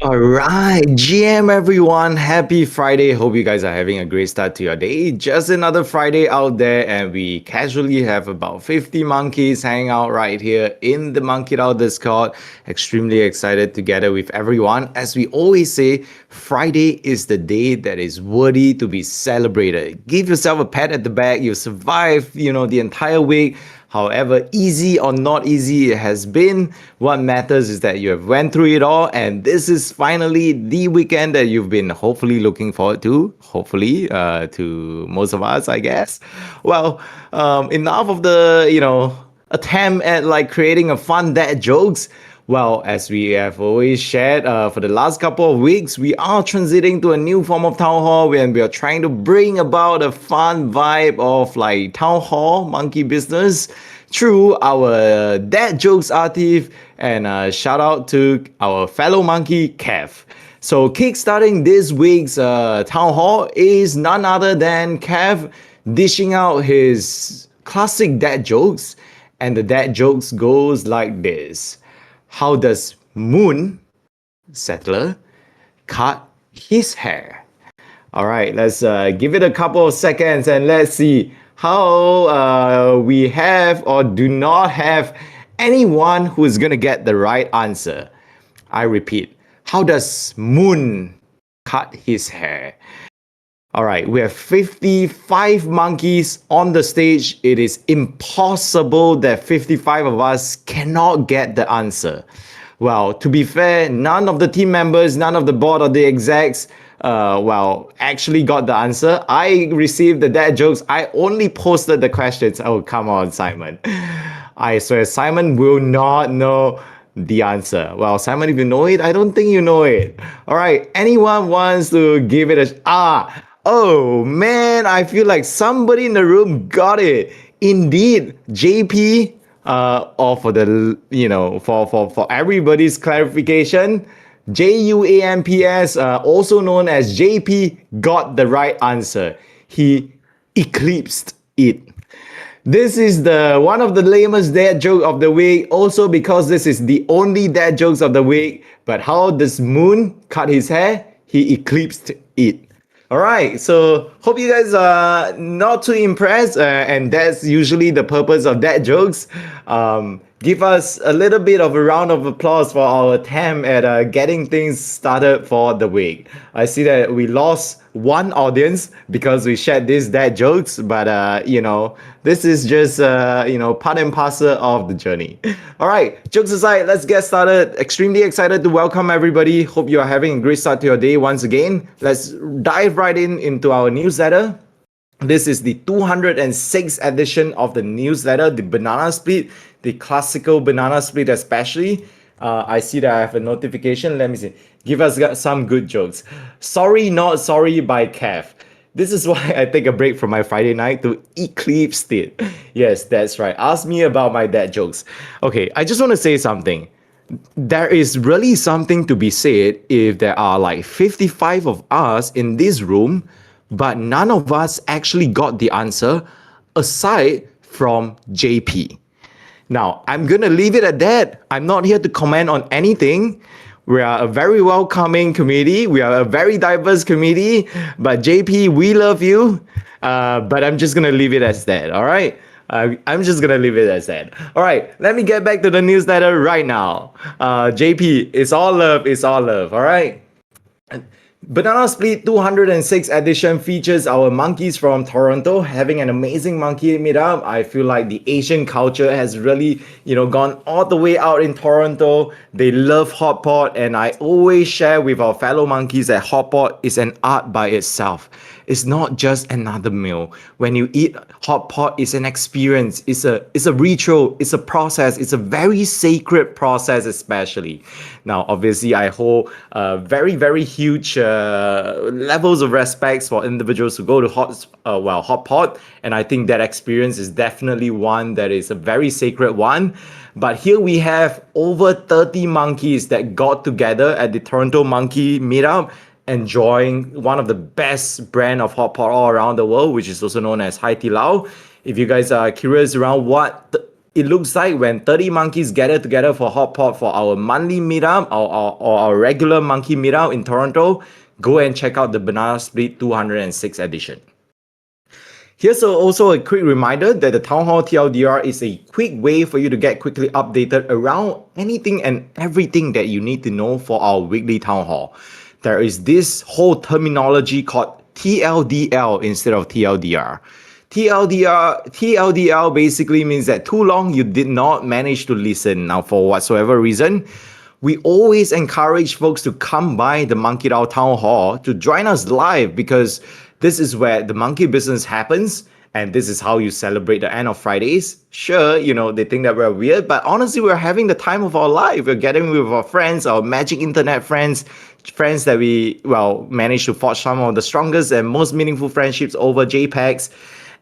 All right, GM everyone, happy Friday. Hope you guys are having a great start to your day. Just another Friday out there, and we casually have about 50 monkeys hanging out right here in the MonkeDAO Discord. Extremely excited together with everyone. As we always say, Friday is the day that is worthy to be celebrated. Give yourself a pat at the back. You survived, the entire week. However easy or not easy it has been, what matters is that you have went through it all, and this is finally the weekend that you've been hopefully looking forward to. Hopefully, to most of us, I guess. Well, enough of the attempt at like creating a fun dad jokes. Well, as we have always shared for the last couple of weeks, we are transiting to a new form of town hall when we are trying to bring about a fun vibe of like town hall monkey business through our dad jokes archive. And shout out to our fellow monkey, Kev. So, kickstarting this week's town hall is none other than Kev dishing out his classic dad jokes. And the dad jokes goes like this. How does Moon Settler cut his hair? All right, let's give it a couple of seconds and let's see how we have or do not have anyone who is going to get the right answer. I repeat, how does Moon cut his hair? All right, we have 55 monkeys on the stage. It is impossible that 55 of us cannot get the answer. Well, to be fair, none of the team members, none of the board or the execs, actually got the answer. I received the dad jokes. I only posted the questions. Oh, come on, Simon. I swear, Simon will not know the answer. Well, Simon, if you know it, I don't think you know it. All right, anyone wants to give it a... Oh man, I feel like somebody in the room got it. Indeed, JP, or for the for everybody's clarification, JUAMPS, also known as JP, got the right answer. He eclipsed it. This is the one of the lamest dad joke of the week. Also because this is the only dad jokes of the week. But how does Moon cut his hair? He eclipsed it. All right, so hope you guys are not too impressed, and that's usually the purpose of dad jokes. Give us a little bit of a round of applause for our attempt at getting things started for the week. I see that we lost one audience because we shared these dad jokes, but this is just part and parcel of the journey. All right, jokes aside, let's get started. Extremely excited to welcome everybody. Hope you are having a great start to your day once again. Let's dive right into our newsletter. This is the 206th edition of the newsletter, the banana split, the classical banana split especially. I see that I have a notification. Let me see. Give us some good jokes. Sorry, not sorry by Kev. This is why I take a break from my Friday night to eclipse it. Yes, that's right. Ask me about my dad jokes. Okay, I just want to say something. There is really something to be said if there are like 55 of us in this room, but none of us actually got the answer aside from JP. Now, I'm going to leave it at that. I'm not here to comment on anything. We are a very welcoming community. We are a very diverse community. But JP, we love you. But I'm just going to leave it as that. All right. I'm just going to leave it as that. All right. Let me get back to the newsletter right now. JP, it's all love. It's all love. All right. Banana Split 206 edition features our monkeys from Toronto having an amazing monkey meetup. I feel like the Asian culture has really, gone all the way out in Toronto. They love hot pot, and I always share with our fellow monkeys that hot pot is an art by itself. It's not just another meal. When you eat hot pot, it's an experience. It's a ritual. It's a process. It's a very sacred process, especially. Now, obviously, I hold very, very huge levels of respect for individuals who go to hot pot, and I think that experience is definitely one that is a very sacred one. But here we have over 30 monkeys that got together at the Toronto Monkey Meetup, enjoying one of the best brand of hot pot all around the world, which is also known as Hai Di Lao. If you guys are curious around what it looks like when 30 monkeys gather together for hot pot for our monthly meetup or our regular monkey meetup in Toronto, go and check out the Banana Split 206 edition. Here's also a quick reminder that the Town Hall TLDR is a quick way for you to get quickly updated around anything and everything that you need to know for our weekly Town Hall. There is this whole terminology called TLDL instead of TLDR. TLDR basically means that too long you did not manage to listen. Now, for whatsoever reason, we always encourage folks to come by the MonkeDAO Town Hall to join us live, because this is where the monkey business happens, and this is how you celebrate the end of Fridays. Sure, they think that we're weird, but honestly, we're having the time of our life. We're getting with our friends, our magic internet friends that we, managed to forge some of the strongest and most meaningful friendships over JPEGs.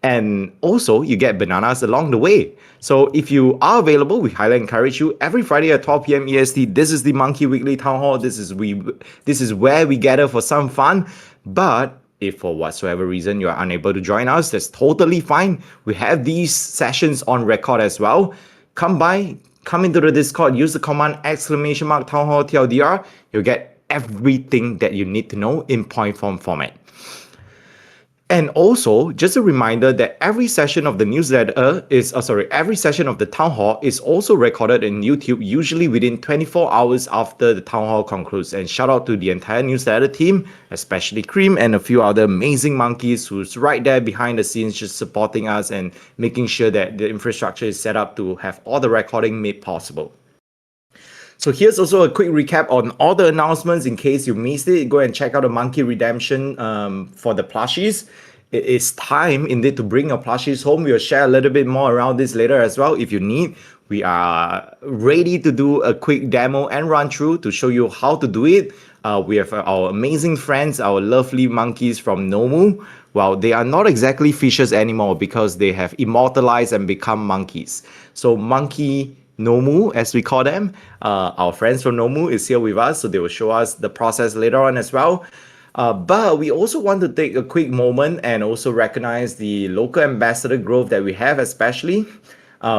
And also, you get bananas along the way. So if you are available, we highly encourage you. Every Friday at 12 p.m. EST, this is the Monkey Weekly Town Hall. This is where we gather for some fun. But if for whatsoever reason you are unable to join us, that's totally fine. We have these sessions on record as well. Come by, come into the Discord, use the command !Town Hall TLDR. You'll get everything that you need to know in point form format. And also, just a reminder that every session of the every session of the Town Hall is also recorded in YouTube, usually within 24 hours after the Town Hall concludes. And shout out to the entire newsletter team, especially Cream and a few other amazing monkeys who's right there behind the scenes just supporting us and making sure that the infrastructure is set up to have all the recording made possible. So here's also a quick recap on all the announcements in case you missed it. Go and check out the Monkey Redemption for the plushies. It is time indeed to bring your plushies home. We'll share a little bit more around this later as well if you need. We are ready to do a quick demo and run through to show you how to do it. We have our amazing friends, our lovely monkeys from Nomu. Well, they are not exactly fishes anymore because they have immortalized and become monkeys. So Monkey Nomu, as we call them, our friends from Nomu is here with us, so they will show us the process later on as well. But we also want to take a quick moment and also recognize the local ambassador growth that we have, especially.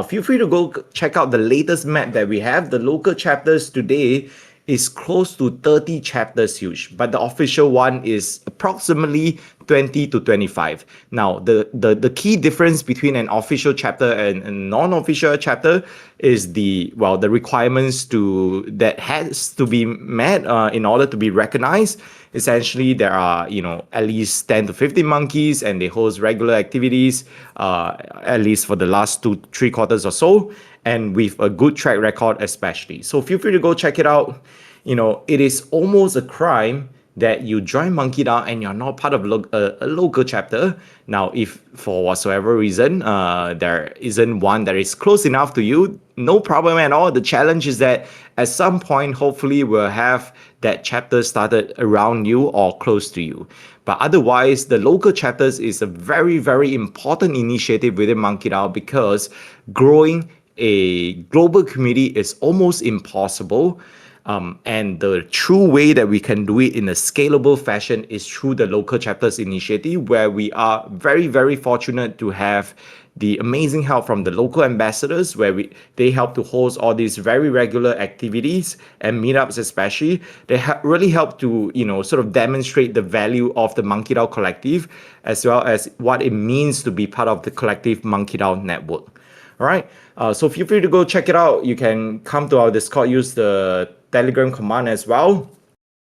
Feel free to go check out the latest map that we have. The local chapters today is close to 30 chapters huge, but the official one is approximately 20 to 25. Now, the key difference between an official chapter and a non-official chapter is the requirements that has to be met in order to be recognized. Essentially, there are at least 10 to 15 monkeys, and they host regular activities at least for the last 3 quarters or so, and with a good track record especially. So feel free to go check it out. It is almost a crime that you join MonkeDAO and you're not part of a local chapter. Now, if for whatsoever reason there isn't one that is close enough to you, no problem at all. The challenge is that at some point, hopefully, we'll have that chapter started around you or close to you. But otherwise, the local chapters is a very, very important initiative within MonkeDAO, because growing a global community is almost impossible. And the true way that we can do it in a scalable fashion is through the local chapters initiative, where we are very, very fortunate to have the amazing help from the local ambassadors, where they help to host all these very regular activities and meetups especially. They really help to sort of demonstrate the value of the MonkeDAO collective, as well as what it means to be part of the collective MonkeDAO network. All right, so feel free to go check it out. You can come to our Discord, use the Telegram command as well.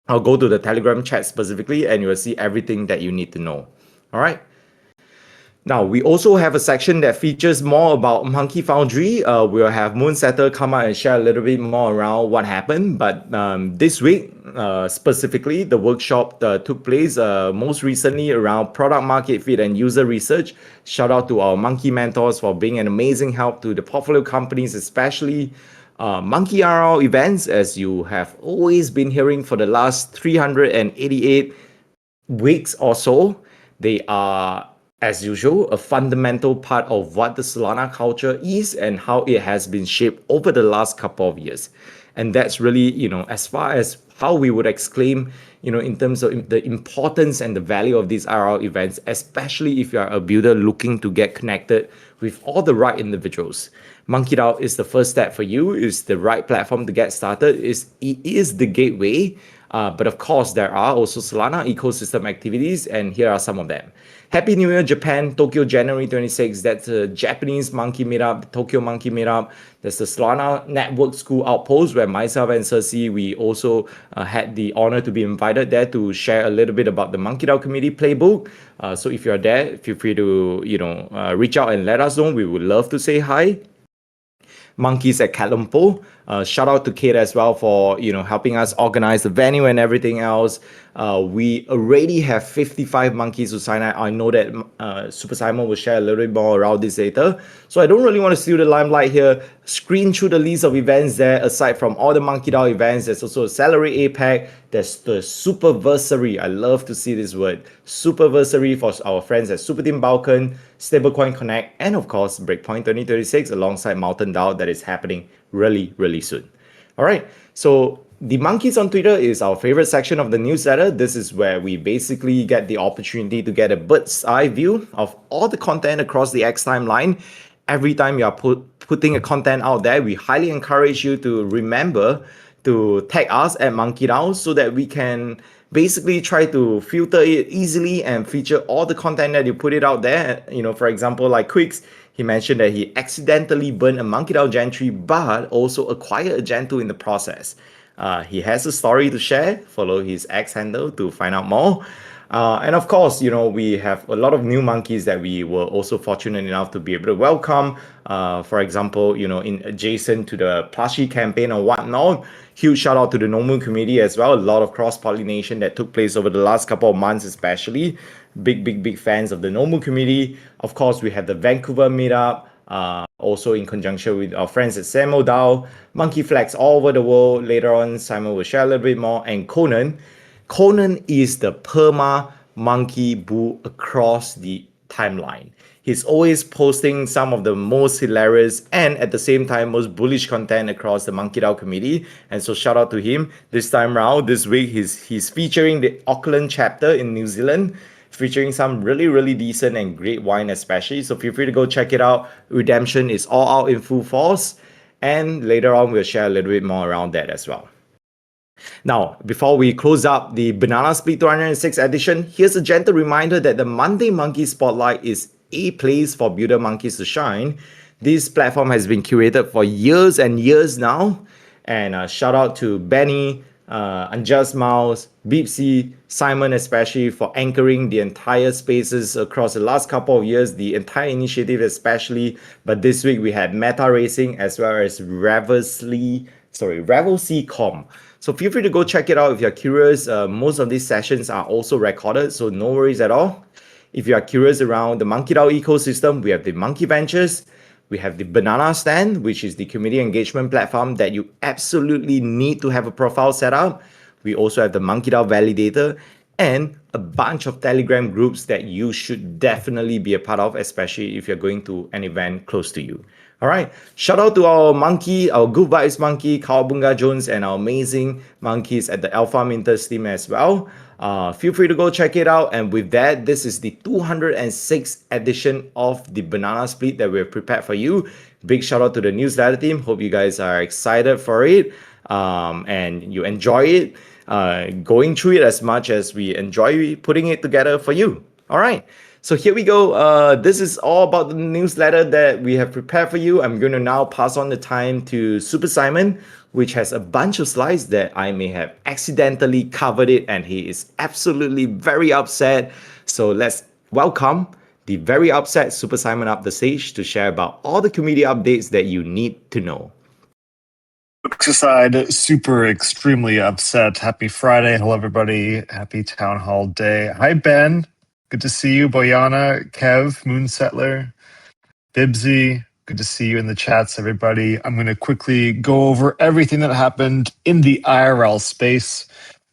I'll go to the Telegram chat specifically, and you will see everything that you need to know. All right. Now, we also have a section that features more about Monkey Foundry. We'll have Moonsetter come out and share a little bit more around what happened. But this week, specifically, the workshop took place most recently around product market fit and user research. Shout out to our monkey mentors for being an amazing help to the portfolio companies, especially Monkey RL events, as you have always been hearing for the last 388 weeks or so. They are, as usual, a fundamental part of what the Solana culture is and how it has been shaped over the last couple of years. And that's really, as far as how we would exclaim, in terms of the importance and the value of these IRL events, especially if you are a builder looking to get connected with all the right individuals. MonkeDAO is the first step for you, is the right platform to get started, it is the gateway. But of course, there are also Solana ecosystem activities, and here are some of them. Happy New Year, Japan, Tokyo, January 26th. That's a Japanese monkey meetup, the Tokyo monkey meetup. There's the Solana Network School Outpost, where myself and Cersei, we also had the honor to be invited there to share a little bit about the MonkeDAO community playbook. So if you're there, feel free to reach out and let us know. We would love to say hi. Monkeys at Kalampo. Shout out to Kate as well for helping us organize the venue and everything else. We already have 55 monkeys who sign up. I know that Super Simon will share a little bit more around this later. So I don't really want to steal the limelight here. Screen through the list of events there. Aside from all the MonkeDAO events, there's also a Celery APEC. There's the Superversary. I love to see this word. Superversary for our friends at Super Team Balkan, Stablecoin Connect, and of course Breakpoint 2036 alongside Mountain DAO that is happening really, really soon. All right, so the monkeys on Twitter is our favorite section of the newsletter. This is where we basically get the opportunity to get a bird's eye view of all the content across the X timeline. Every time you are putting a content out there, we highly encourage you to remember to tag us at MonkeDAO so that we can basically try to filter it easily and feature all the content that you put it out there. For example, like Quicks, he mentioned that he accidentally burned a MonkeDAO Gen 3, but also acquired a Gen 2 in the process. He has a story to share. Follow his X handle to find out more. And of course, we have a lot of new monkeys that we were also fortunate enough to be able to welcome. For example, in adjacent to the plushie campaign or whatnot, huge shout out to the Nomu community as well. A lot of cross-pollination that took place over the last couple of months, especially. Big fans of the Nomu community. Of course, we have the Vancouver meetup. Also in conjunction with our friends at Samo DAO, Monkey Flags all over the world. Later on, Simon will share a little bit more. And Conan is the perma monkey bull across the timeline. He's always posting some of the most hilarious and at the same time most bullish content across the MonkeDAO community. And so shout out to him. This time around, this week, he's featuring the Auckland chapter in New Zealand, featuring some really, really decent and great wine especially. So feel free to go check it out. Redemption is all out in full force. And later on, we'll share a little bit more around that as well. Now, before we close up the Banana Split 206 edition, here's a gentle reminder that the Monday Monkey Spotlight is a place for builder monkeys to shine. This platform has been curated for years and years now. And shout out to Benny, Unjust Mouse, Beepsy, Simon especially for anchoring the entire spaces across the last couple of years, the entire initiative especially. But this week we had Meta Racing as well as Revelcy.com. So feel free to go check it out if you're curious. Most of these sessions are also recorded, so no worries at all. If you are curious around the MonkeDAO ecosystem, we have the Monkey Ventures, we have the Banana Stand, which is the community engagement platform that you absolutely need to have a profile set up. We also have the MonkeDAO Validator and a bunch of Telegram groups that you should definitely be a part of, especially if you're going to an event close to you. All right, shout out to our monkey, our Good Vibes monkey, Kawabunga Jones, and our amazing monkeys at the Alpha Minters team as well. Feel free to go check it out. And with that, this is the 206th edition of the Banana Split that we've prepared for you. Big shout out to the newsletter team. Hope you guys are excited for it and you enjoy it, going through it as much as we enjoy putting it together for you. All right. So here we go. This is all about the newsletter that we have prepared for you. I'm going to now pass on the time to Super Simon, which has a bunch of slides that I may have accidentally covered it, and he is absolutely very upset. So let's welcome the very upset Super Simon up the stage to share about all the community updates that you need to know. Aside, super extremely upset. Happy Friday. Hello, everybody. Happy Town Hall Day. Hi, Ben. Good to see you. Boyana, Kev, Moonsettler, Bibsy. Good to see you in the chats, everybody. I'm going to quickly go over everything that happened in the IRL space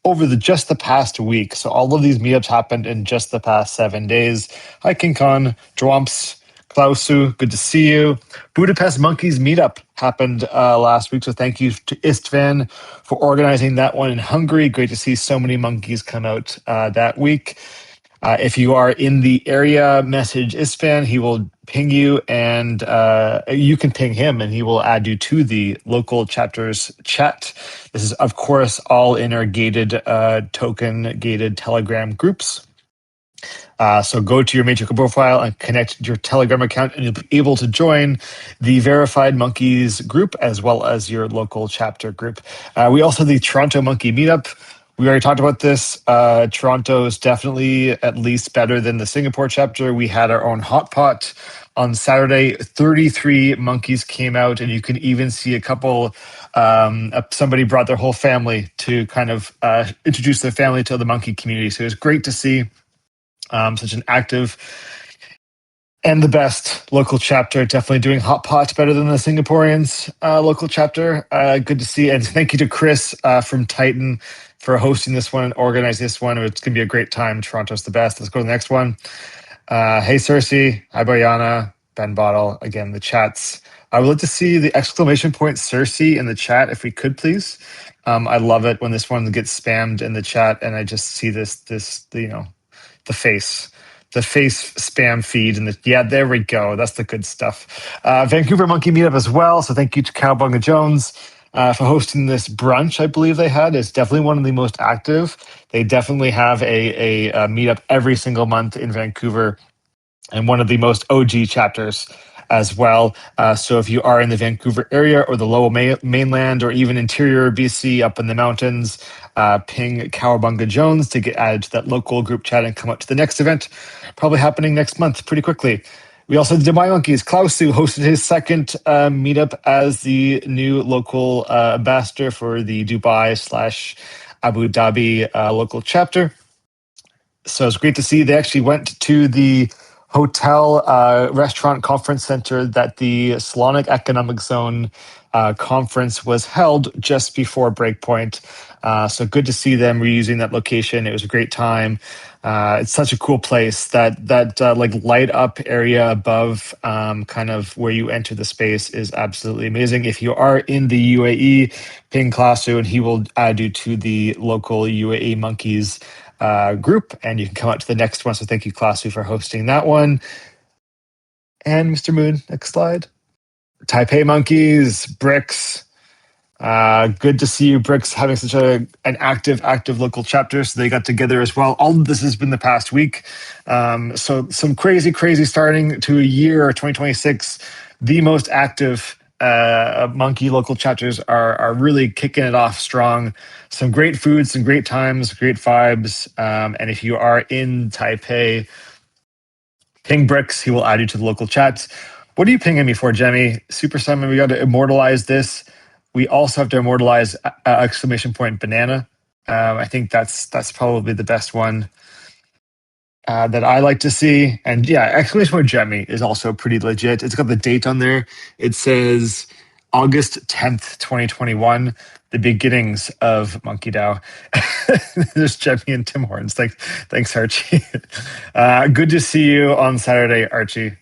over just the past week. So all of these meetups happened in just the past 7 days. Hi, King Khan, Dwomps, Klausu, good to see you. Budapest Monkeys meetup happened last week, so thank you to Istvan for organizing that one in Hungary. Great to see so many monkeys come out that week. If you are in the area, message Istvan. He will ping you, and you can ping him, and he will add you to the local chapters chat. This is, of course, all in our gated, token gated Telegram groups. So go to your Matrix profile and connect your Telegram account, and you'll be able to join the Verified Monkeys group as well as your local chapter group. We also have the Toronto Monkey Meetup. We already talked about this. Toronto is definitely at least better than the Singapore chapter. We had our own hot pot on Saturday. 33 monkeys came out, and you can even see a couple. Somebody brought their whole family to kind of introduce their family to the monkey community. So it was great to see such an active and the best local chapter. Definitely doing hot pot better than the Singaporeans local chapter. Good to see, and thank you to Chris from Titan for hosting this one and organizing this one. It's gonna be a great time. Toronto's the best. Let's go to the next one. Hey Cersei, hi Boyana, Ben Bottle. Again, the chats. I would like to see the exclamation point Cersei in the chat if we could, please. I love it when this one gets spammed in the chat, and I just see this the face spam feed, and yeah, there we go. That's the good stuff. Vancouver Monkey Meetup as well. So thank you to Cowbunga Jones for hosting this brunch. I believe they had. It's definitely one of the most active. They definitely have a meetup every single month in Vancouver, and one of the most OG chapters as well. So if you are in the Vancouver area or the Lower Mainland or even interior BC up in the mountains, ping Cowabunga Jones to get added to that local group chat and come out to the next event, probably happening next month pretty quickly. We also had the Dubai Monkeys. Klausu hosted his second meetup as the new local ambassador for the Dubai / Abu Dhabi local chapter. So it's great to see they actually went to the hotel restaurant conference center that the Salonic Economic Zone conference was held just before Breakpoint. So good to see them reusing that location. It was a great time. It's such a cool place. That like light up area above kind of where you enter the space is absolutely amazing. If you are in the UAE, ping Klasu and he will add you to the local UAE Monkeys group, and you can come out to the next one. So thank you, Klasu, for hosting that one. And Mr. Moon, next slide. Taipei Monkeys, Bricks. Good to see you, Bricks, having such an active local chapter. So they got together as well. All of this has been the past week. So some crazy starting to a year, 2026. The most active monkey local chapters are really kicking it off strong. Some great food, some great times, great vibes. And if you are in Taipei, ping Bricks. He will add you to the local chats. What are you pinging me for, Jemmy? Super Simon, we got to immortalize this. We also have to immortalize exclamation point banana. I think that's probably the best one that I like to see. And yeah, exclamation point Jemmy is also pretty legit. It's got the date on there. It says August 10th, 2021, the beginnings of MonkeDAO. There's Jemmy and Tim Horns. Thanks, Archie. Good to see you on Saturday, Archie.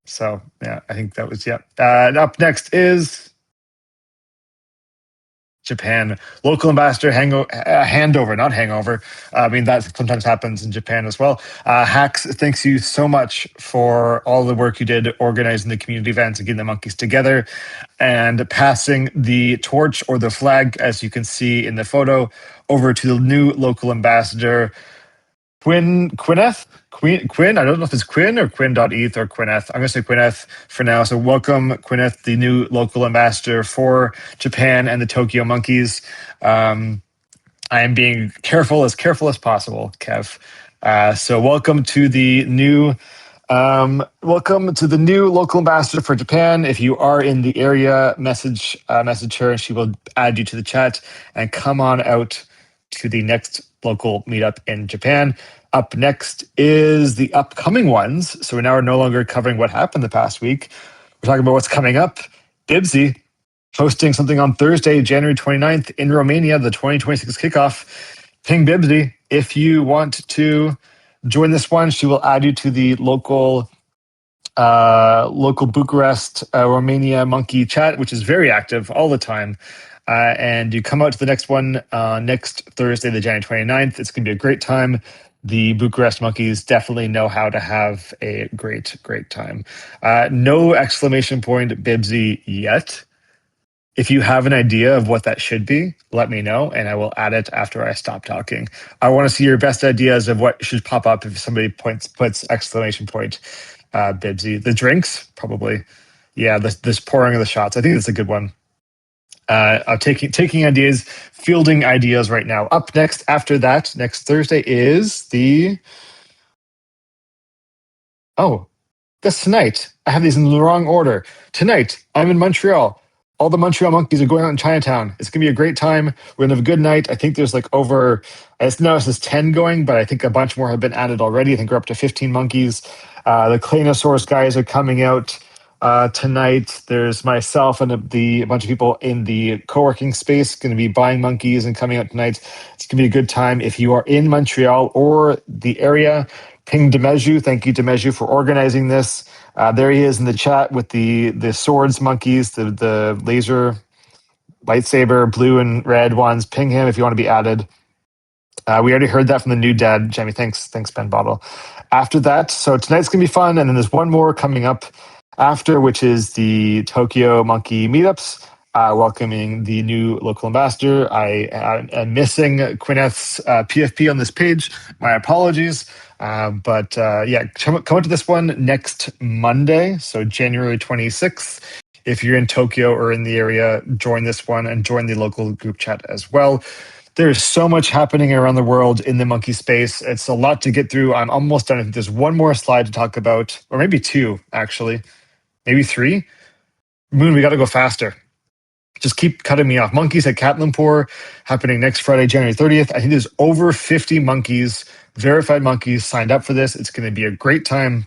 So yeah, I think that was, yeah. Up next is Japan. Local ambassador handover, not hangover. I mean, that sometimes happens in Japan as well. Hacks, thanks you so much for all the work you did organizing the community events and getting the monkeys together and passing the torch or the flag, as you can see in the photo, over to the new local ambassador, Quinn. I don't know if it's Quinn or Quinn.eth or Quinneth. I'm going to say Quinneth for now. So welcome, Quinneth, the new local ambassador for Japan and the Tokyo Monkeys. I am being careful as possible, Kev. So welcome to the new local ambassador for Japan. If you are in the area, message her, and she will add you to the chat. And come on out to the next local meetup in Japan. Up next is the upcoming ones. So we now are no longer covering what happened the past week. We're talking about what's coming up. Bibsy hosting something on Thursday, January 29th in Romania, the 2026 kickoff. Ping Bibsy if you want to join this one. She will add you to the local local Bucharest, Romania monkey chat, which is very active all the time. And you come out to the next one next Thursday, the January 29th. It's going to be a great time. The Bucharest monkeys definitely know how to have a great, great time. No exclamation point Bibsy yet. If you have an idea of what that should be, let me know and I will add it after I stop talking. I want to see your best ideas of what should pop up if somebody puts exclamation point Bibsy. The drinks, probably. Yeah, this pouring of the shots. I think that's a good one. I'm taking ideas, fielding ideas right now. Up next after that, next Thursday is the oh, that's tonight. I have these in the wrong order. Tonight, I'm in Montreal. All the Montreal monkeys are going out in Chinatown. It's gonna be a great time. We're gonna have a good night. I think there's like over, it's now it says 10 going, but I think a bunch more have been added already. I think we're up to 15 monkeys. The Claynosaurus guys are coming out tonight. There's myself and a bunch of people in the co-working space going to be buying monkeys and coming out tonight. It's going to be a good time. If you are in Montreal or the area, ping Demeju. Thank you, Demeju, for organizing this. There he is in the chat with the swords monkeys, the laser lightsaber, blue and red ones. Ping him if you want to be added. We already heard that from the new dad, Jamie. Thanks, Ben Bottle. After that, so tonight's gonna be fun, and then there's one more coming up after, which is the Tokyo Monkey Meetups. Welcoming the new local ambassador. I am missing Quineth's PFP on this page. My apologies. But yeah, come out to this one next Monday, so January 26th. If you're in Tokyo or in the area, join this one and join the local group chat as well. There's so much happening around the world in the monkey space. It's a lot to get through. I'm almost done. I think there's one more slide to talk about, or maybe two, actually. Maybe three. Moon, we got to go faster. Just keep cutting me off. Monkeys at Cat Lumpur happening next Friday, January 30th. I think there's over 50 monkeys, verified monkeys, signed up for this. It's going to be a great time.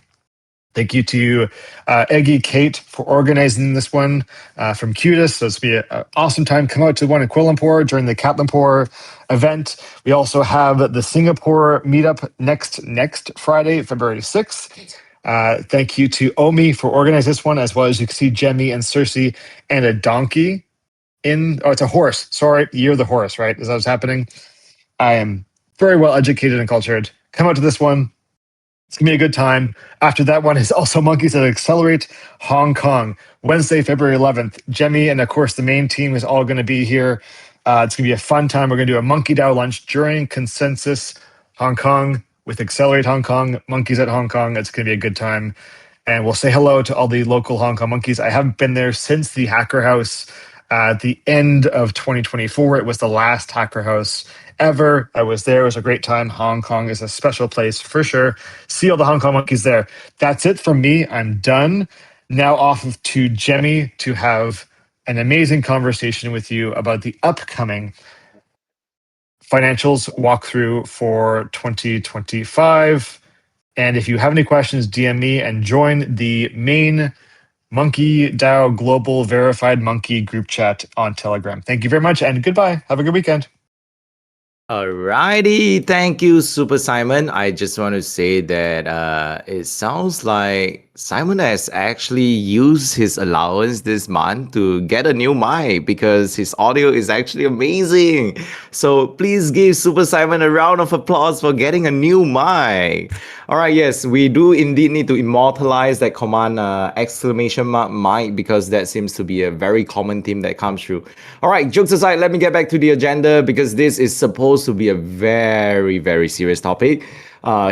Thank you to Eggy, Kate, for organizing this one from Cutis. So it's going to be an awesome time. Come out to the one in Kuala Lumpur during the Cat Lumpur event. We also have the Singapore meetup next Friday, February 6th. Thank you to Omi for organizing this one, as well as you can see Jemmy and Cersei and a donkey it's a horse. Sorry, you're the horse, right? Is that what's happening? I am very well educated and cultured. Come out to this one. It's going to be a good time. After that one is also Monkeys that Accelerate Hong Kong, Wednesday, February 11th. Jemmy and, of course, the main team is all going to be here. It's going to be a fun time. We're going to do a MonkeDAO lunch during Consensus Hong Kong with Accelerate Hong Kong, Monkeys at Hong Kong. It's going to be a good time. And we'll say hello to all the local Hong Kong monkeys. I haven't been there since the Hacker House at the end of 2024. It was the last Hacker House ever. I was there. It was a great time. Hong Kong is a special place for sure. See all the Hong Kong monkeys there. That's it from me. I'm done. Now off to Jemmy to have an amazing conversation with you about the upcoming financials walkthrough for 2025. And if you have any questions, DM me and join the main MonkeDAO Global Verified Monkey group chat on Telegram. Thank you very much and goodbye. Have a good weekend. Alrighty, thank you, Super Simon. I just want to say that it sounds like Simon has actually used his allowance this month to get a new mic because his audio is actually amazing. So please give Super Simon a round of applause for getting a new mic. Alright, yes, we do indeed need to immortalize that command exclamation mark mic because that seems to be a very common theme that comes through. Alright, jokes aside, let me get back to the agenda because this is supposed to be a very, very serious topic.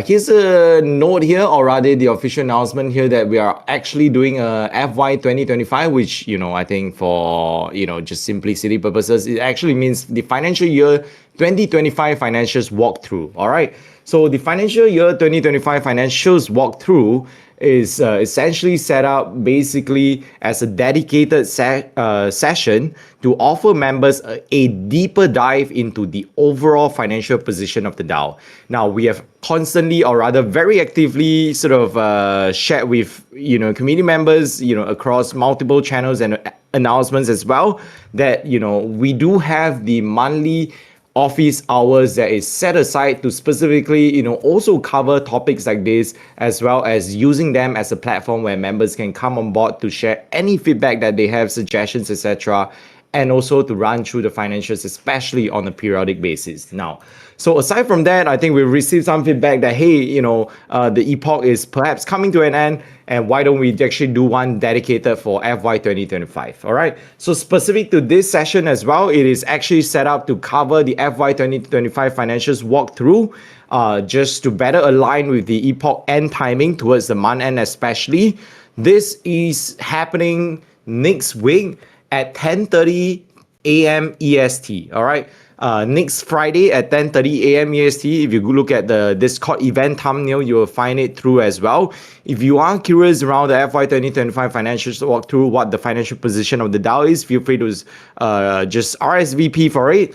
Here's a note here, or rather the official announcement here that we are actually doing a FY 2025, which, I think for, just simplicity purposes, it actually means the financial year 2025 financials walkthrough. All right. So the financial year 2025 financials walkthrough is essentially set up basically as a dedicated session to offer members a deeper dive into the overall financial position of the DAO. Now, we have constantly, or rather very actively, sort of shared with community members, across multiple channels and announcements as well, that we do have the monthly office hours that is set aside to specifically, also cover topics like this, as well as using them as a platform where members can come on board to share any feedback that they have, suggestions, etc., and also to run through the financials, especially on a periodic basis. Now, so aside from that, I think we've received some feedback that, hey, the epoch is perhaps coming to an end, and why don't we actually do one dedicated for FY 2025? All right. So specific to this session as well, it is actually set up to cover the FY 2025 financials walkthrough, just to better align with the epoch end timing towards the month end, especially. This is happening next week at 10:30 a.m. EST. All right. Next Friday at 10:30 a.m. EST. If you look at the Discord event thumbnail, you will find it through as well. If you are curious around the FY 2025 financials walkthrough, what the financial position of the DAO is, feel free to just RSVP for it.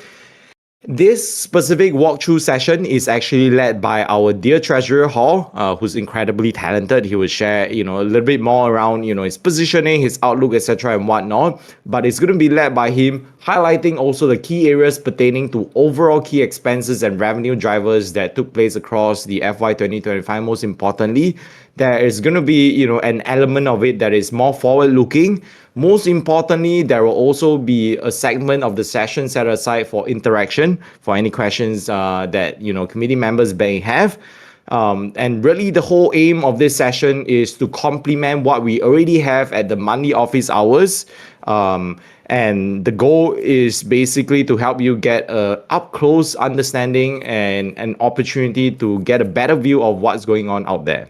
This specific walkthrough session is actually led by our dear Treasurer Hall, who's incredibly talented. He will share, a little bit more around, his positioning, his outlook, etc., and whatnot. But it's going to be led by him, highlighting also the key areas pertaining to overall key expenses and revenue drivers that took place across the FY 2025. Most importantly, there is going to be, an element of it that is more forward-looking. Most importantly, there will also be a segment of the session set aside for interaction, for any questions that committee members may have. And really the whole aim of this session is to complement what we already have at the monthly office hours. And the goal is basically to help you get a up-close understanding and an opportunity to get a better view of what's going on out there.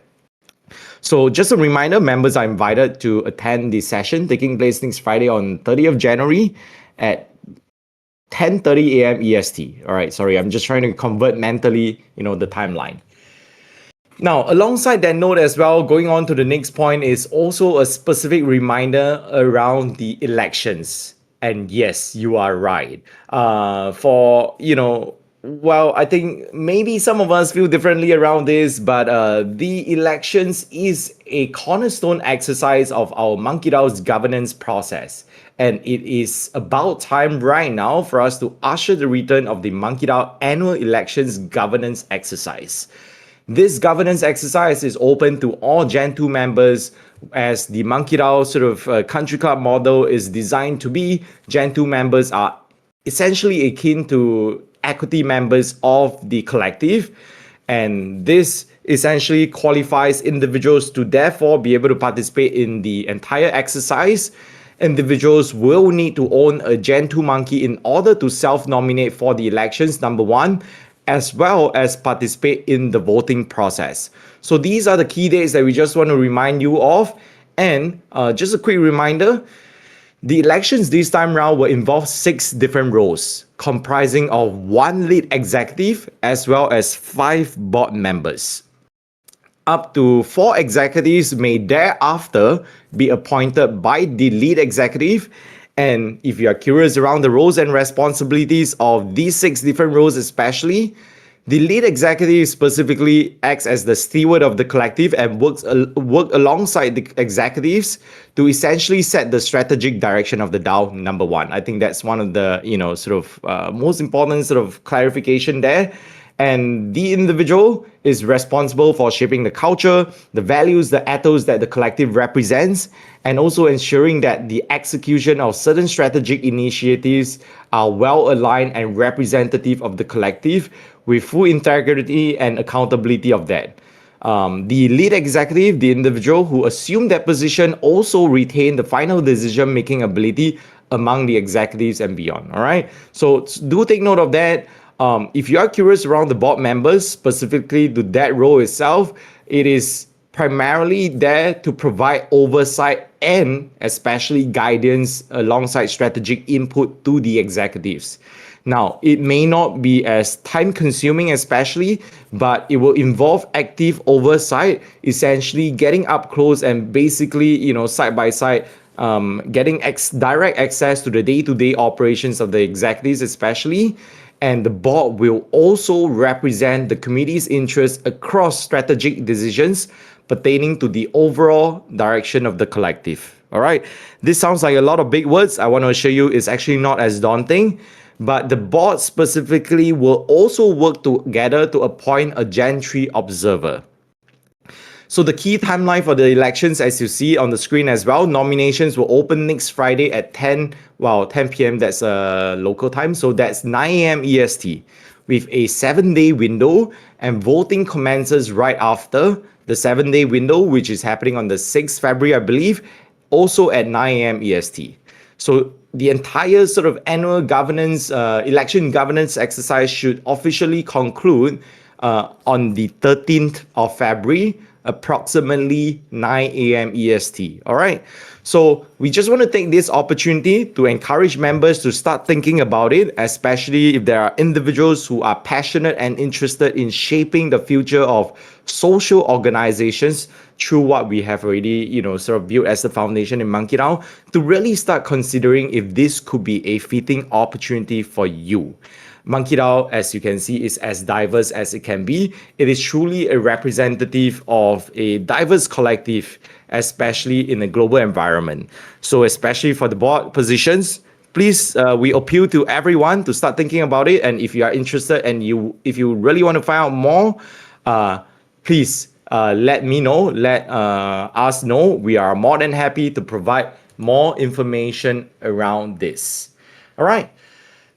So just a reminder, members are invited to attend the session taking place next Friday on 30th of January at 10:30 a.m. EST. All right, sorry, I'm just trying to convert mentally, the timeline. Now, alongside that note as well, going on to the next point is also a specific reminder around the elections. And yes, you are right. Well, I think maybe some of us feel differently around this, but the elections is a cornerstone exercise of our MonkeDAO's governance process. And it is about time right now for us to usher the return of the MonkeDAO annual elections governance exercise. This governance exercise is open to all Gen 2 members, as the MonkeDAO sort of country club model is designed to be. Gen 2 members are essentially akin to equity members of the collective, and this essentially qualifies individuals to therefore be able to participate in the entire exercise. Individuals will need to own a Gen 2 monkey in order to self-nominate for the elections, number one, as well as participate in the voting process. So these are the key dates that we just want to remind you of. And just a quick reminder, the elections this time round will involve 6 different roles, comprising of 1 lead executive as well as 5 board members. Up to 4 executives may thereafter be appointed by the lead executive. And if you are curious around the roles and responsibilities of these 6 different roles especially, the lead executive specifically acts as the steward of the collective and work alongside the executives to essentially set the strategic direction of the DAO, number one. I think that's one of the, most important sort of clarification there. And the individual is responsible for shaping the culture, the values, the ethos that the collective represents, and also ensuring that the execution of certain strategic initiatives are well aligned and representative of the collective, with full integrity and accountability of that. The lead executive, the individual who assumed that position, also retained the final decision-making ability among the executives and beyond. All right. So do take note of that. If you are curious around the board members, specifically to that role itself, it is primarily there to provide oversight and especially guidance alongside strategic input to the executives. Now, it may not be as time consuming especially, but it will involve active oversight, essentially getting up close and basically, side by side, getting direct access to the day-to-day operations of the executives especially. And the board will also represent the committee's interests across strategic decisions pertaining to the overall direction of the collective. All right. This sounds like a lot of big words. I want to assure you it's actually not as daunting. but the board specifically will also work together to appoint a Gen 3 observer. So the key timeline for the elections, as you see on the screen as well, nominations will open next Friday at 10 p.m. That's local time. So that's 9 a.m. EST with a 7-day window, and voting commences right after the 7-day window, which is happening on the 6th February, I believe, also at 9 a.m. EST. So the entire sort of annual governance, election governance exercise should officially conclude on the 13th of February, approximately 9 a.m. EST. All right. So we just want to take this opportunity to encourage members to start thinking about it, especially if there are individuals who are passionate and interested in shaping the future of social organizations through what we have already, sort of built as the foundation in MonkeDAO, to really start considering if this could be a fitting opportunity for you. MonkeDAO, as you can see, is as diverse as it can be. It is truly a representative of a diverse collective, especially in a global environment. So, especially for the board positions, please, we appeal to everyone to start thinking about it. And if you are interested and if you really want to find out more, please let me know, let us know. We are more than happy to provide more information around this. All right.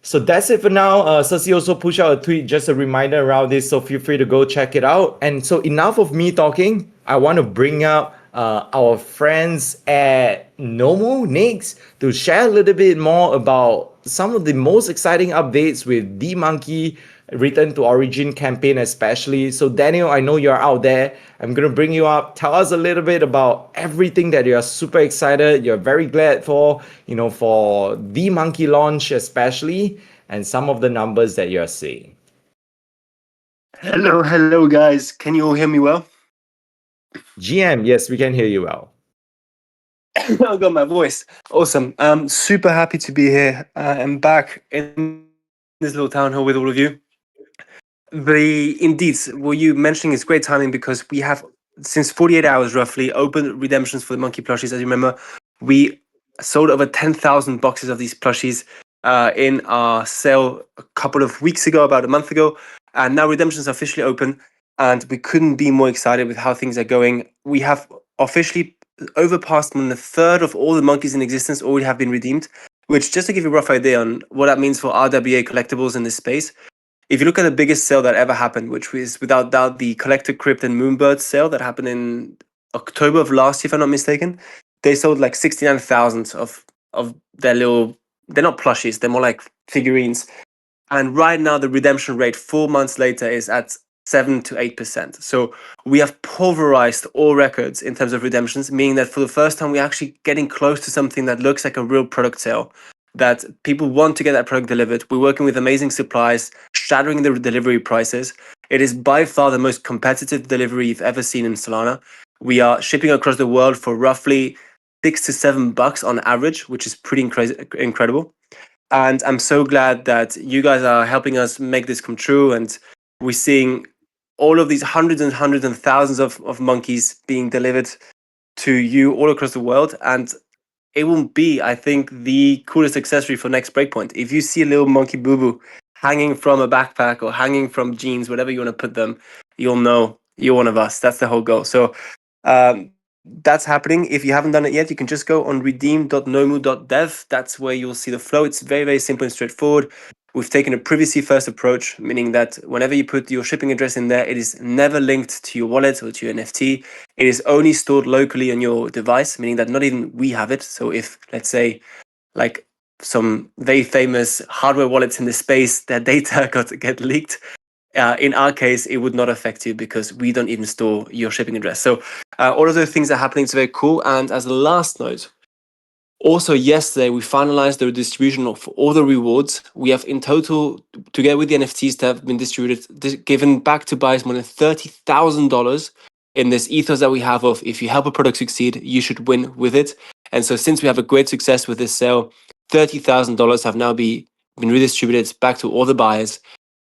So that's it for now. Cersei also pushed out a tweet, just a reminder around this, so feel free to go check it out. And so enough of me talking. I want to bring up our friends at Nomu next to share a little bit more about some of the most exciting updates with the Monkey Return to Origin campaign, especially. So Daniel, I know you're out there. I'm gonna bring you up. Tell us a little bit about everything that you're super excited, you're very glad for, for the Monkey launch especially, and some of the numbers that you're seeing. Hello, guys. Can you all hear me well? GM, yes, we can hear you well. I got my voice. Awesome. Super happy to be here and back in this little town hall with all of you. Indeed, what you mentioning is great timing because we have, since 48 hours roughly, open redemptions for the monkey plushies. As you remember, we sold over 10,000 boxes of these plushies in our sale a couple of weeks ago, about a month ago. And now redemptions are officially open, and we couldn't be more excited with how things are going. We have officially overpassed more than a third of all the monkeys in existence already have been redeemed, which, just to give you a rough idea on what that means for RWA collectibles in this space, if you look at the biggest sale that ever happened, which was without doubt the Collector Crypt and Moonbird sale that happened in October of last year, if I'm not mistaken, they sold like 69,000 of their little, they're not plushies, they're more like figurines. And right now, the redemption rate 4 months later is at 7 to 8%. So we have pulverized all records in terms of redemptions, meaning that for the first time, we're actually getting close to something that looks like a real product sale, that people want to get that product delivered. We're working with amazing suppliers, shattering the delivery prices. It is by far the most competitive delivery you've ever seen in Solana. We are shipping across the world for roughly $6 to $7 on average, which is pretty incredible. And I'm so glad that you guys are helping us make this come true. And we're seeing all of these hundreds and hundreds and thousands of monkeys being delivered to you all across the world. And it will be, I think, the coolest accessory for next breakpoint. If you see a little monkey boo boo hanging from a backpack or hanging from jeans, whatever you want to put them, you'll know you're one of us. That's the whole goal. So that's happening. If you haven't done it yet, you can just go on redeem.nomu.dev. That's where you'll see the flow. It's very, very simple and straightforward. We've taken a privacy first approach, meaning that whenever you put your shipping address in there, it is never linked to your wallet or to your NFT. It is only stored locally on your device, meaning that not even we have it. So if, let's say, like some very famous hardware wallets in the space, their data get leaked, in our case, it would not affect you because we don't even store your shipping address. So all of those things are happening. It's very cool. And as a last note, also yesterday, we finalized the distribution of all the rewards. We have in total, together with the NFTs that have been distributed, given back to buyers more than $30,000 in this ethos that we have of if you help a product succeed, you should win with it. And so since we have a great success with this sale, $30,000 have now been redistributed back to all the buyers.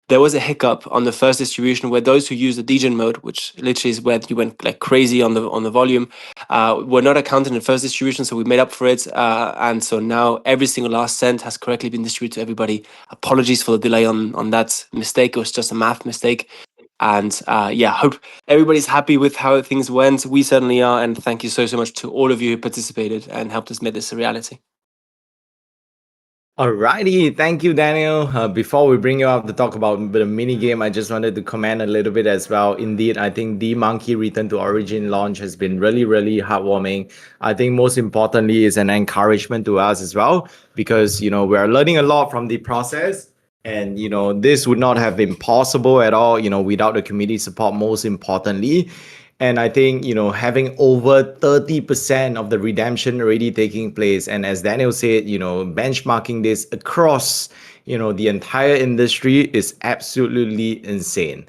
there was a hiccup on the first distribution where those who use the degen mode, which literally is where you went like crazy on the volume, were not accounted in the first distribution. So we made up for it, and so now every single last cent has correctly been distributed to everybody. Apologies for the delay on that mistake. It was just a math mistake. And yeah, hope everybody's happy with how things went. We certainly are, and thank you so much to all of you who participated and helped us make this a reality. Alrighty, thank you, Daniel. Before we bring you up to talk about the mini game, I just wanted to comment a little bit as well. Indeed, I think the Monkey Return to Origin launch has been really, really heartwarming. I think most importantly is an encouragement to us as well, because we are learning a lot from the process. And this would not have been possible at all, without the community support, most importantly. And I think, having over 30% of the redemption already taking place. And as Daniel said, benchmarking this across, the entire industry is absolutely insane.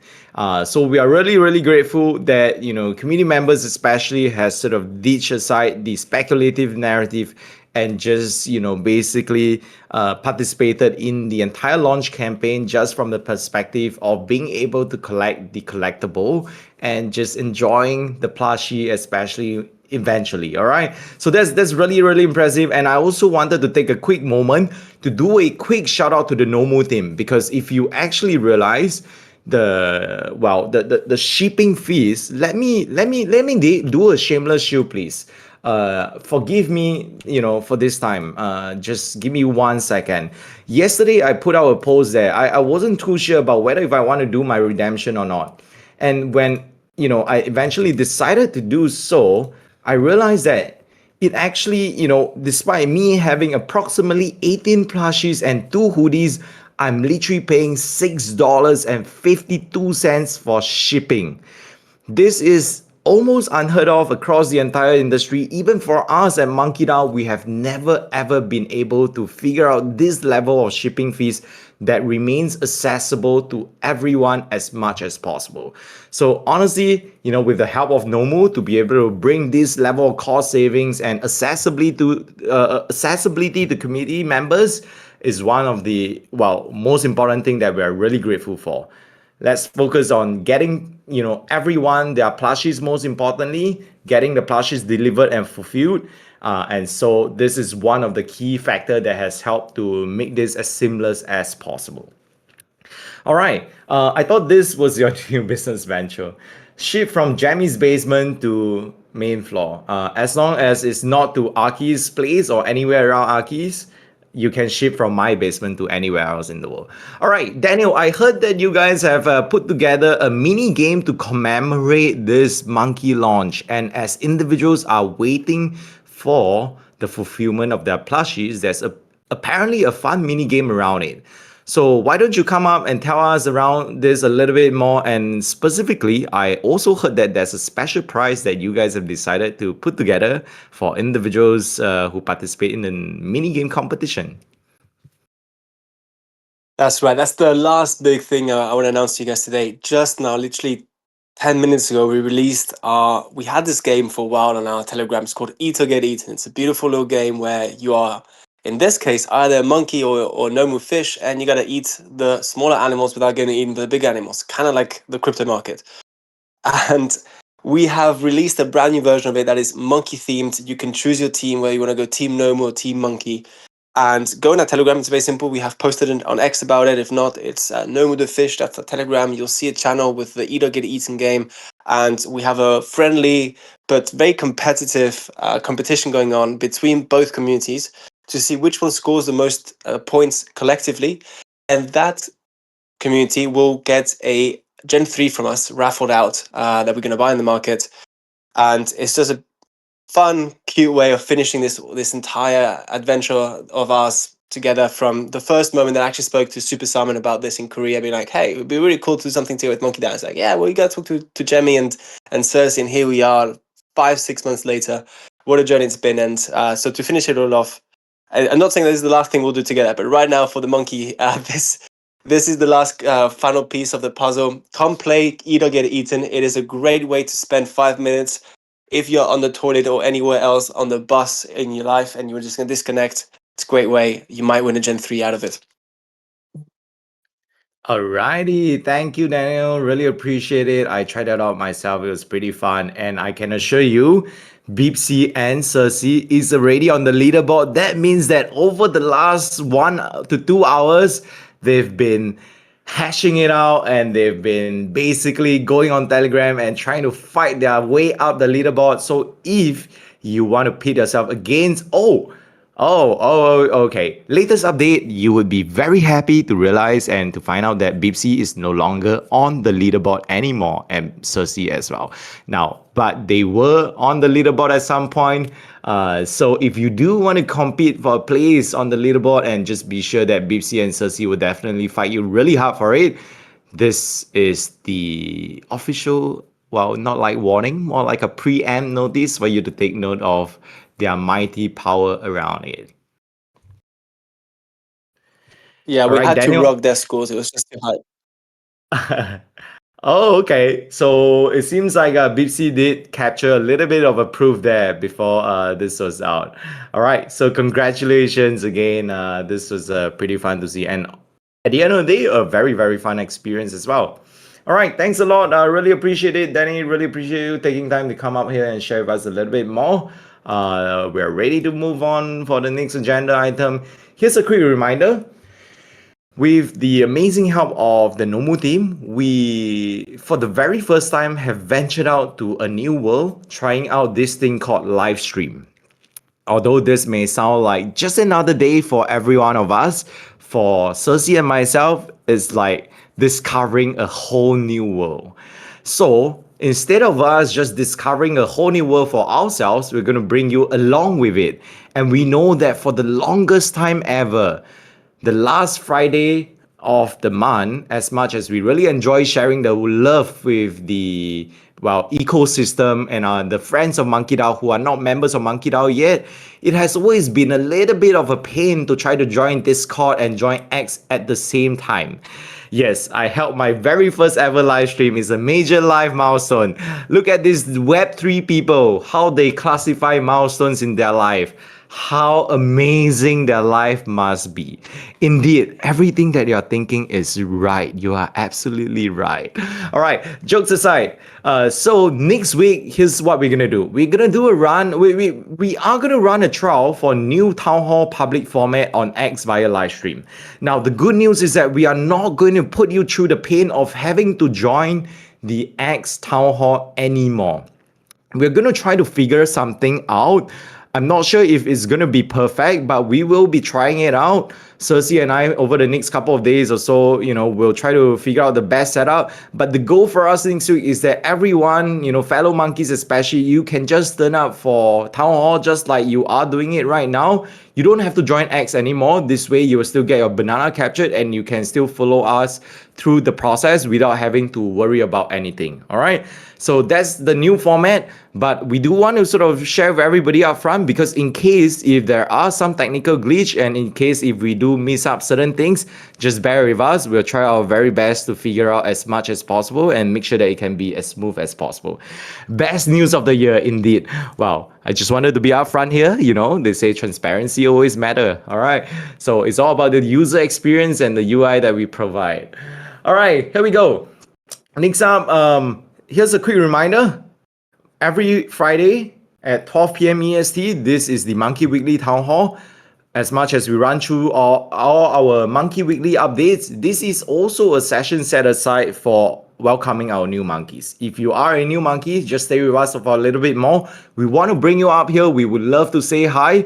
So we are really, really grateful that, community members especially has sort of ditched aside the speculative narrative and just basically participated in the entire launch campaign just from the perspective of being able to collect the collectible and just enjoying the plushie, especially eventually. All right, so that's really, really impressive. And I also wanted to take a quick moment to do a quick shout out to the Nomu team, because if you actually realize the shipping fees, let me do a shameless shoe, please. Forgive me, for this time. Just give me 1 second. Yesterday, I put out a post there. I wasn't too sure about whether if I want to do my redemption or not. And when, I eventually decided to do so, I realized that it actually, despite me having approximately 18 plushies and 2 hoodies, I'm literally paying $6.52 for shipping. This is almost unheard of across the entire industry. Even for us at MonkeDAO, we have never ever been able to figure out this level of shipping fees that remains accessible to everyone as much as possible. So honestly, with the help of Nomu to be able to bring this level of cost savings and accessibility to community members is one of the most important thing that we are really grateful for. Let's focus on getting everyone their plushies, most importantly getting the plushies delivered and fulfilled, and so this is one of the key factor that has helped to make this as seamless as possible. All right. I thought this was your new business venture. Ship from Jamie's basement to main floor. As long as it's not to Aki's place or anywhere around Aki's, you can ship from my basement to anywhere else in the world. All right, Daniel, I heard that you guys have put together a mini game to commemorate this monkey launch. And as individuals are waiting for the fulfillment of their plushies, there's apparently a fun mini game around it. So why don't you come up and tell us around this a little bit more? And specifically, I also heard that there's a special prize that you guys have decided to put together for individuals who participate in the mini game competition. That's right. That's the last big thing I want to announce to you guys today. Just now, literally 10 minutes ago, we had this game for a while on our Telegram. It's called Eat or Get Eaten. It's a beautiful little game where you are, in this case, either a monkey or Nomu fish, and you got to eat the smaller animals without getting eaten by the big animals, kind of like the crypto market. And we have released a brand new version of it that is monkey themed. You can choose your team, whether you want to go Team Nomu or Team Monkey. And go in our Telegram. It's very simple. We have posted on X about it. If not, it's Nomu the Fish. That's our Telegram. You'll see a channel with the Eat or Get Eaten game. And we have a friendly but very competitive competition going on between both communities to see which one scores the most points collectively. And that community will get a Gen 3 from us raffled out that we're going to buy in the market. And it's just a fun, cute way of finishing this entire adventure of ours together from the first moment that I actually spoke to Super Salmon about this in Korea, being like, hey, it would be really cool to do something together with MonkeDAO. It's like, yeah, well, you got to talk to Jemmy and Cersei, and here we are 5-6 months later. What a journey it's been. And so to finish it all off, I'm not saying this is the last thing we'll do together, but right now for the monkey, this is the last final piece of the puzzle. Come play Eat or Get Eaten. It is a great way to spend 5 minutes if you're on the toilet or anywhere else on the bus in your life and you're just going to disconnect. It's a great way. You might win a Gen 3 out of it. Alrighty, thank you, Daniel. Really appreciate it. I tried that out myself. It was pretty fun, and I can assure you, Beepsy and Cersei is already on the leaderboard. That means that over the last 1 to 2 hours, they've been hashing it out and they've been basically going on Telegram and trying to fight their way up the leaderboard. So if you want to pit yourself against, okay. Latest update, you would be very happy to realize and to find out that Bipsy is no longer on the leaderboard anymore, and Cersei as well. Now, but they were on the leaderboard at some point. So if you do want to compete for a place on the leaderboard, and just be sure that Bipsy and Cersei will definitely fight you really hard for it. This is the official, well, not like warning, more like a preamp notice for you to take note of their mighty power around it. Yeah, All we right, had to Daniel. rock their scores. It was just too hard. Oh, okay. So it seems like Bipsy did capture a little bit of a proof there before this was out. All right. So congratulations again. This was pretty fun to see. And at the end of the day, a very, very fun experience as well. All right. Thanks a lot. I really appreciate it, Danny. Really appreciate you taking time to come up here and share with us a little bit more. We're ready to move on for the next agenda item. Here's a quick reminder. With the amazing help of the Nomu team, we, for the very first time, have ventured out to a new world, trying out this thing called live stream. Although this may sound like just another day for every one of us, for Cersei and myself, it's like discovering a whole new world. So instead of us just discovering a whole new world for ourselves, we're going to bring you along with it. And we know that for the longest time ever, the last Friday of the month, as much as we really enjoy sharing the love with the, well, ecosystem and the friends of MonkeDAO who are not members of MonkeDAO yet, it has always been a little bit of a pain to try to join Discord and join X at the same time. Yes, I held my very first ever live stream. It's a major life milestone. Look at these Web3 people, how they classify milestones in their life. How amazing their life must be. Indeed, everything that you're thinking is right. You are absolutely right. All right, jokes aside. So next week, here's what we're gonna do. We're gonna do a run. We are gonna run a trial for new town hall public format on X via live stream. Now, the good news is that we are not going to put you through the pain of having to join the X town hall anymore. We're going to try to figure something out. I'm not sure if it's going to be perfect, but we will be trying it out. Cersei and I, over the next couple of days or so, we'll try to figure out the best setup. But the goal for us next week is that everyone, fellow monkeys especially, you can just turn up for Town Hall just like you are doing it right now. You don't have to join X anymore. This way, you will still get your banana captured and you can still follow us through the process without having to worry about anything. All right. So that's the new format. But we do want to sort of share with everybody up front, because in case if there are some technical glitch and in case if we do miss up certain things, just bear with us. We'll try our very best to figure out as much as possible and make sure that it can be as smooth as possible. Best news of the year, indeed. Wow. I just wanted to be upfront here. They say transparency always matter. All right. So it's all about the user experience and the UI that we provide. All right, here we go. Next up, here's a quick reminder. Every Friday at 12 p.m. EST, this is the Monkey Weekly Town Hall. As much as we run through all our Monkey Weekly updates, this is also a session set aside for welcoming our new monkeys. If you are a new monkey, just stay with us for a little bit more. We want to bring you up here. We would love to say hi.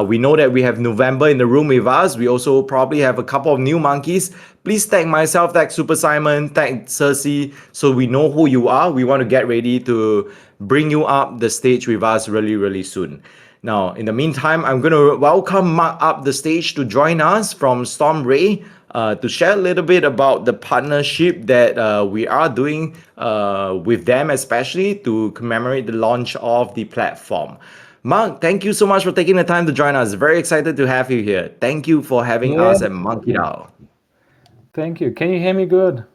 We know that we have November in the room with us. We also probably have a couple of new monkeys. Please tag myself, tag Super Simon, tag Cersei, so we know who you are. We want to get ready to bring you up the stage with us really, really soon. Now, in the meantime, I'm going to welcome Mark up the stage to join us from Storm Ray to share a little bit about the partnership that we are doing with them, especially to commemorate the launch of the platform. Mark, thank you so much for taking the time to join us. Very excited to have you here. Thank you for having us at MonkeDAO. Thank you. Can you hear me good?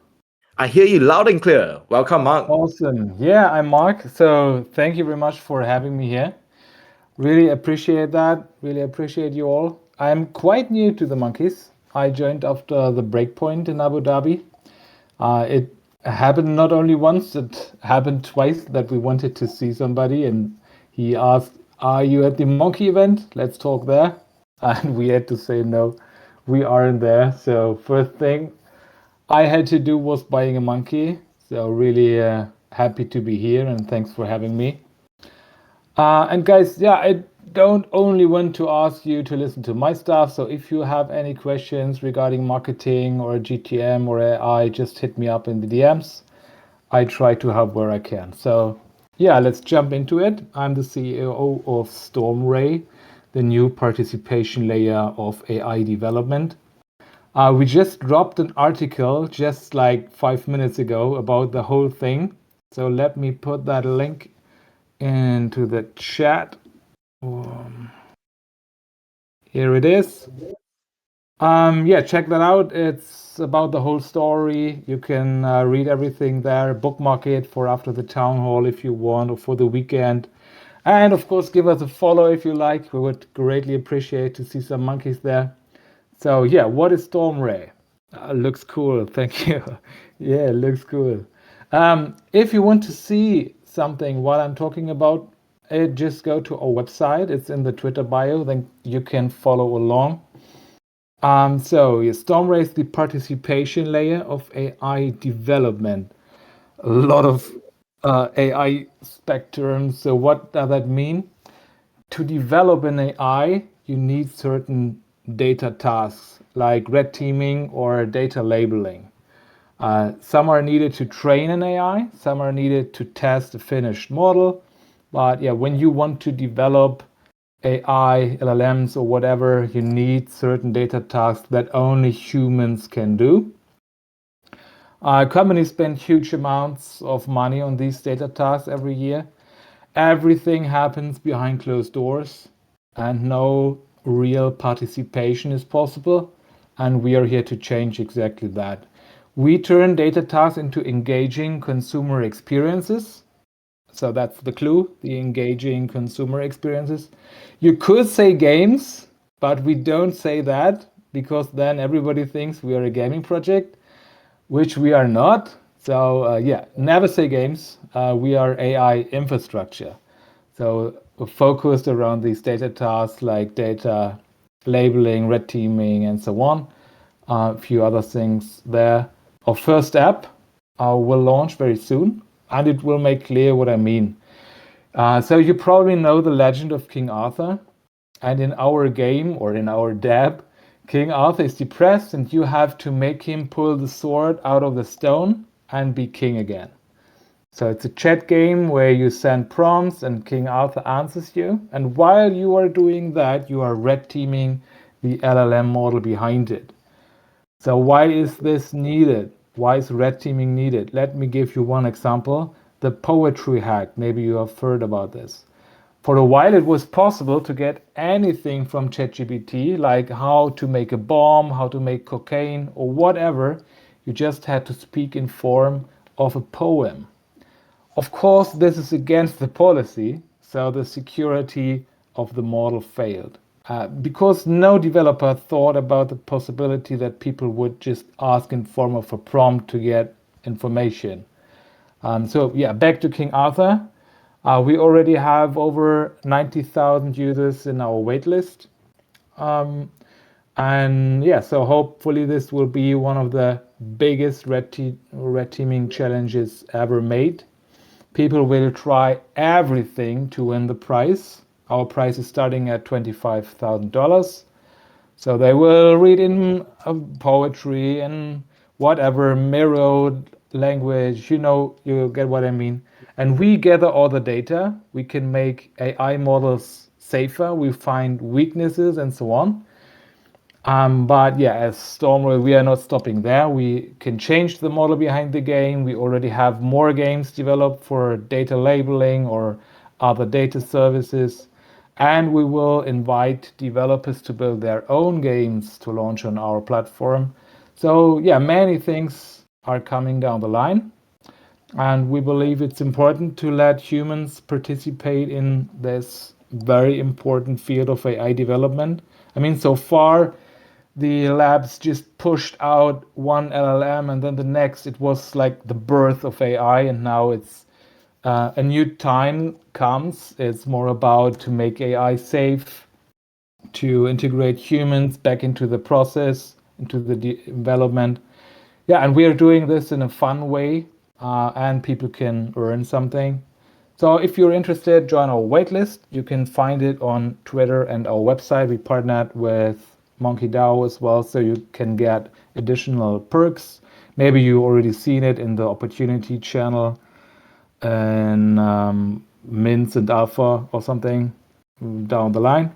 I hear you loud and clear. Welcome, Mark. Awesome. Yeah, I'm Mark. So thank you very much for having me here. Really appreciate that. Really appreciate you all. I'm quite new to the monkeys. I joined after the breakpoint in Abu Dhabi. It happened not only once, it happened twice that we wanted to see somebody, and he asked, "Are you at the Monkey event? Let's talk there." And we had to say, "No, we aren't there." So, first thing I had to do was buying a monkey. So, really happy to be here, and thanks for having me. And guys, yeah, I don't only want to ask you to listen to my stuff. So if you have any questions regarding marketing or GTM or AI, just hit me up in the DMs. I try to help where I can. So yeah, let's jump into it. I'm the CEO of Stormray, the new participation layer of AI development. We just dropped an article just like 5 minutes ago about the whole thing. So let me put that link into the chat. Here it is. Yeah, check that out. It's about the whole story. You can read everything there, bookmark it for after the town hall if you want, or for the weekend. And of course, give us a follow if you like. We would greatly appreciate to see some monkeys there. So yeah, what is Stormray? Looks cool. Thank you. Yeah, looks cool. If you want to see something while I'm talking about it, just go to our website. It's in the Twitter bio. Then you can follow along. So yeah, Stormray is the participation layer of AI development. A lot of AI spectrum. So what does that mean? To develop an AI, you need certain data tasks like red teaming or data labeling. Some are needed to train an AI, some are needed to test a finished model. But yeah, when you want to develop AI, LLMs, or whatever, you need certain data tasks that only humans can do. Companies spend huge amounts of money on these data tasks every year. Everything happens behind closed doors, and no real participation is possible. And we are here to change exactly that. We turn data tasks into engaging consumer experiences. So that's the clue, the engaging consumer experiences. You could say games, but we don't say that because then everybody thinks we are a gaming project, which we are not. So yeah, never say games. We are AI infrastructure. So we're focused around these data tasks like data labeling, red teaming, and so on. A few other things there. Our first app will launch very soon, and it will make clear what I mean. So you probably know the legend of King Arthur. And in our game or in our dab, King Arthur is depressed and you have to make him pull the sword out of the stone and be king again. So it's a chat game where you send prompts and King Arthur answers you. And while you are doing that, you are red teaming the LLM model behind it. So why is this needed? Why is red teaming needed? Let me give you one example. The poetry hack. Maybe you have heard about this. For a while, it was possible to get anything from ChatGPT, like how to make a bomb, how to make cocaine, or whatever. You just had to speak in form of a poem. Of course, this is against the policy, so the security of the model failed. Because no developer thought about the possibility that people would just ask in form of a prompt to get information. So yeah, back to King Arthur. We already have over 90,000 users in our waitlist. And yeah, so hopefully this will be one of the biggest red teaming challenges ever made. People will try everything to win the prize. Our prize is starting at $25,000. So they will read in poetry and whatever, mirrored language, you get what I mean. And we gather all the data. We can make AI models safer. We find weaknesses and so on. But yeah, as Stormray, we are not stopping there. We can change the model behind the game. We already have more games developed for data labeling or other data services. And we will invite developers to build their own games to launch on our platform. So yeah, many things are coming down the line. And we believe it's important to let humans participate in this very important field of AI development. I mean, so far, the labs just pushed out one LLM and then the next. It was like the birth of AI, and now it's a new time comes. It's more about to make AI safe, to integrate humans back into the process, into the development. Yeah, and we are doing this in a fun way, and people can earn something. So if you're interested, join our waitlist. You can find it on Twitter and our website. We partnered with MonkeDAO as well, so you can get additional perks. Maybe you already seen it in the opportunity channel and Mints and Alpha or something down the line.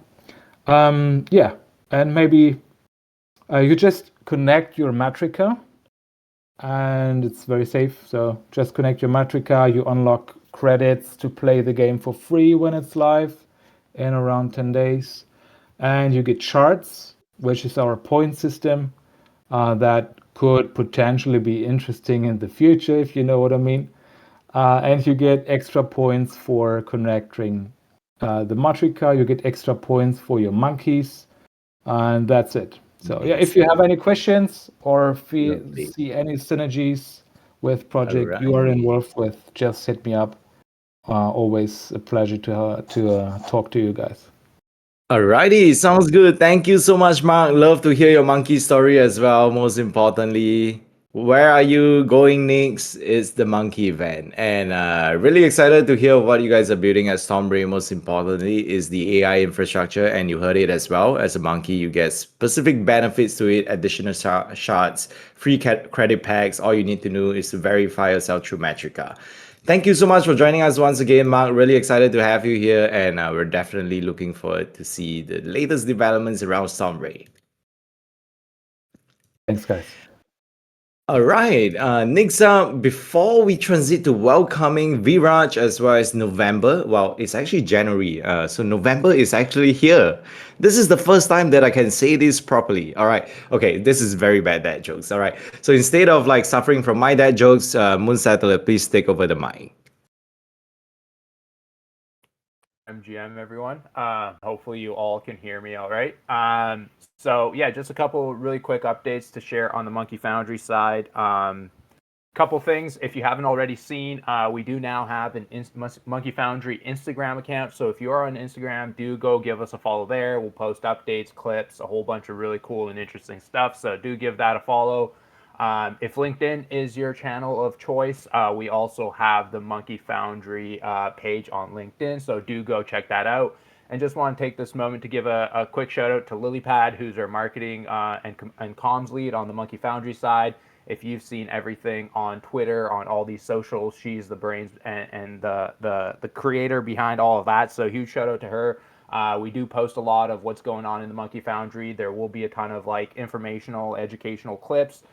Yeah, and maybe you just connect your Matrica, and it's very safe. So just connect your Matrica, you unlock credits to play the game for free when it's live in around 10 days. And you get shards, which is our point system that could potentially be interesting in the future, if you know what I mean. And you get extra points for connecting the Matrica. You get extra points for your monkeys, and that's it. So yeah, if you have any questions or if you Lovely. see any synergies with project Alright. you are involved with, just hit me up. Always a pleasure to talk to you guys. Alrighty, sounds good. Thank you so much, Mark. Love to hear your monkey story as well. Most importantly, where are you going next? Is the monkey event, and really excited to hear what you guys are building at Stormbreak. Most importantly, is the AI infrastructure, and you heard it as well. As a monkey, you get specific benefits to it, additional shards, free credit packs. All you need to know is to verify yourself through Metrica. Thank you so much for joining us once again, Mark. Really excited to have you here, and we're definitely looking forward to see the latest developments around Stormbreak. Thanks, guys. All right. Next up, before we transit to welcoming Viraj as well as November, well, it's actually January. So November is actually here. This is the first time that I can say this properly. All right. Okay. This is very bad dad jokes. All right. So instead of like suffering from my dad jokes, Moon Settler, please take over the mic. MGM, everyone. Hopefully you all can hear me all right. So yeah, just a couple really quick updates to share on the Monkey Foundry side. Couple things. If you haven't already seen, we do now have an Monkey Foundry Instagram account. So if you are on Instagram, do go give us a follow there. We'll post updates, clips, a whole bunch of really cool and interesting stuff. So do give that a follow. If LinkedIn is your channel of choice, we also have the Monkey Foundry page on LinkedIn. So do go check that out. And just want to take this moment to give a quick shout out to Lilypad, who's our marketing and comms lead on the Monkey Foundry side. If you've seen everything on Twitter, on all these socials, she's the brains and the creator behind all of that. So huge shout out to her. We do post a lot of what's going on in the Monkey Foundry. There will be a ton of like informational, educational clips,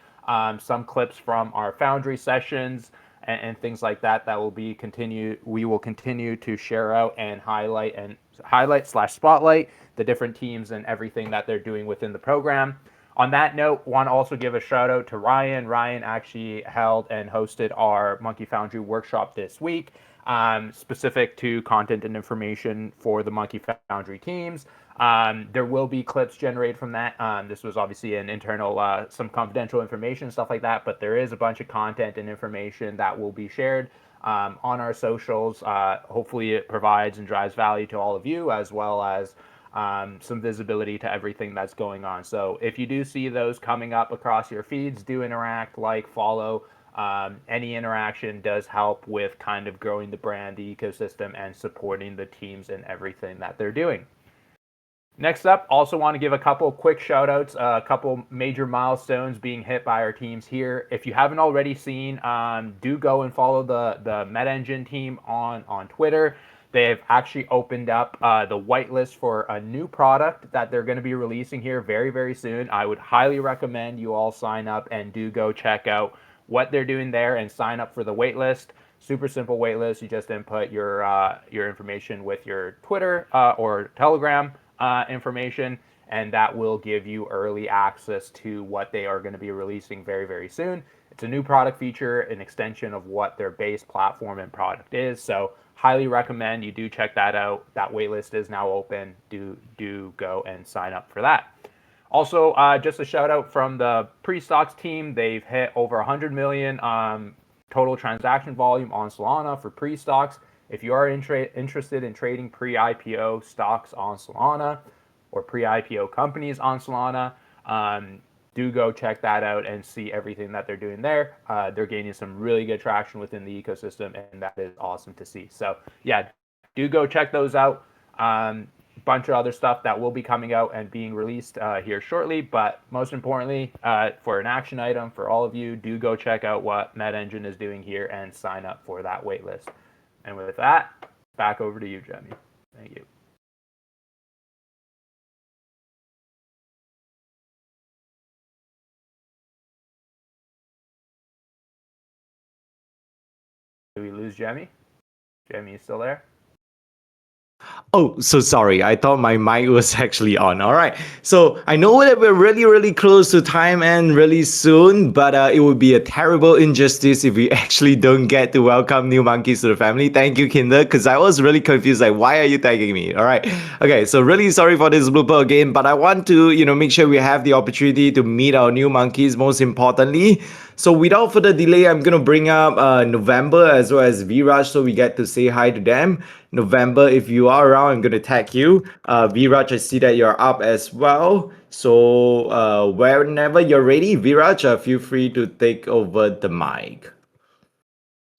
some clips from our Foundry sessions and things like that. That will be continue. We will continue to share out and highlight / spotlight the different teams and everything that they're doing within the program. On that note, want to also give a shout out to Ryan. Ryan actually held and hosted our Monkey Foundry workshop this week, specific to content and information for the Monkey Foundry teams. There will be clips generated from that. This was obviously an internal, some confidential information, stuff like that, but there is a bunch of content and information that will be shared on our socials. Hopefully it provides and drives value to all of you, as well as some visibility to everything that's going on. So if you do see those coming up across your feeds, do interact, like, follow. Any interaction does help with kind of growing the brand, the ecosystem, and supporting the teams and everything that they're doing. Next up, also want to give a couple quick shout outs, a couple major milestones being hit by our teams here. If you haven't already seen, do go and follow the MetaEngine team on Twitter. They've actually opened up the whitelist for a new product that they're going to be releasing here very, very soon. I would highly recommend you all sign up and do go check out what they're doing there and sign up for the waitlist. Super simple waitlist. You just input your information with your Twitter or Telegram information, and that will give you early access to what they are going to be releasing very, very soon. It's a new product feature, an extension of what their base platform and product is. So highly recommend you do check that out. That waitlist is now open. Do go and sign up for that. Also, just a shout out from the pre-stocks team. They've hit over 100 million total transaction volume on Solana for pre-stocks. If you are interested in trading pre-IPO stocks on Solana or pre-IPO companies on Solana, do go check that out and see everything that they're doing there. They're gaining some really good traction within the ecosystem, and that is awesome to see. So yeah, do go check those out. Bunch of other stuff that will be coming out and being released here shortly. But most importantly, for an action item for all of you, do go check out what NetEngine is doing here and sign up for that waitlist. And with that, back over to you, Jemmy. Thank you. Did we lose Jemmy? Jemmy, you still there? Oh, so sorry. I thought my mic was actually on. All right. So I know that we're really, really close to time end really soon, but it would be a terrible injustice if we actually don't get to welcome new monkeys to the family. Thank you, Kinder, because I was really confused. Like, why are you tagging me? All right. Okay. So really sorry for this blooper again, but I want to, make sure we have the opportunity to meet our new monkeys. Most importantly. So without further delay, I'm gonna bring up November as well as Viraj, so we get to say hi to them. November, if you are around, I'm gonna tag you. Viraj, I see that you're up as well. So whenever you're ready, Viraj, feel free to take over the mic.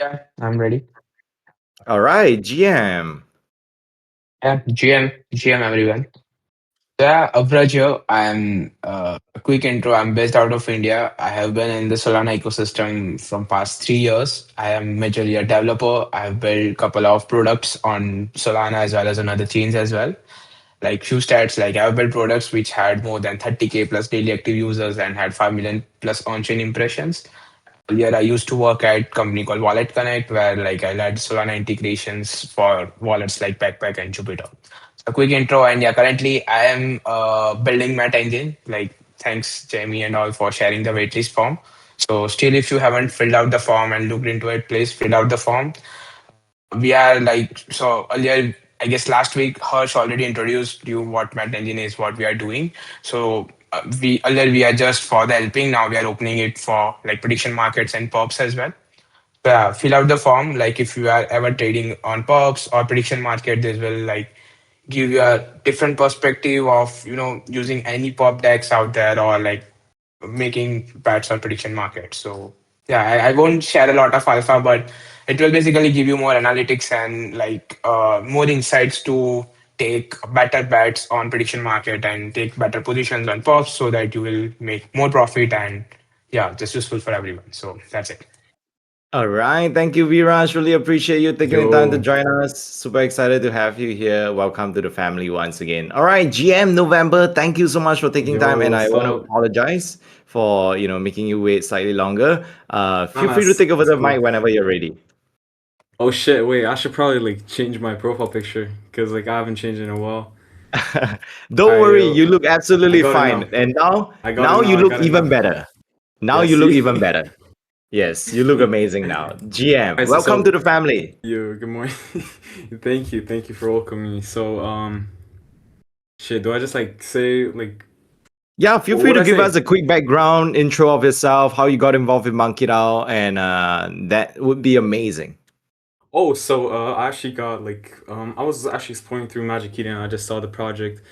Yeah, I'm ready. All right, GM. Yeah, GM, everyone. Yeah, Avraj here. I'm a quick intro. I'm based out of India. I have been in the Solana ecosystem from past 3 years. I am majorly a developer. I have built a couple of products on Solana as well as on other chains as well. Like few stats, like I've built products which had more than 30K plus daily active users and had 5 million plus on-chain impressions. Earlier, I used to work at a company called Wallet Connect, where like I led Solana integrations for wallets like Backpack and Jupiter. So quick intro, and yeah, currently I am building Mat Engine. Like thanks Jamie and all for sharing the waitlist form. So still, if you haven't filled out the form and looked into it, please fill out the form. We are like so earlier. I guess last week Hirsch already introduced you what Mat Engine is, what we are doing. So we earlier we are just for the helping. Now we are opening it for like prediction markets and perps as well. Yeah, fill out the form. Like if you are ever trading on perps or prediction market, this will like give you a different perspective of using any pop decks out there or like making bets on prediction markets. So yeah, I won't share a lot of alpha, but it will basically give you more analytics and like more insights to take better bets on prediction market and take better positions on pops so that you will make more profit and yeah, just useful for everyone. So that's it. All right, thank you, Viraj. Really appreciate you taking the time to Yo, join us. Super excited to have you here. Welcome to the family once again. All right, GM November, thank you so much for taking time, yo, and I what's want to up? apologize for making you wait slightly longer. Nah, Feel free to take over that's the cool. mic whenever you're ready. Oh shit, wait, I should probably like change my profile picture because like I haven't changed in a while. Don't Alright, worry, yo, you look I absolutely got it fine, now. and now I got it now now. you I look got it even now. better. Now Yeah, you look see? even better. Yes, you look amazing now. GM, Alright, welcome to the family. yo, good morning. Thank you for welcoming me. So, shit, do I just like say like Yeah, feel what free would to I give us say? a quick background intro of yourself, how you got involved with MonkeDAO, and that would be amazing. Oh, so I actually got like I was actually exploring through Magic Eden and I just saw the project,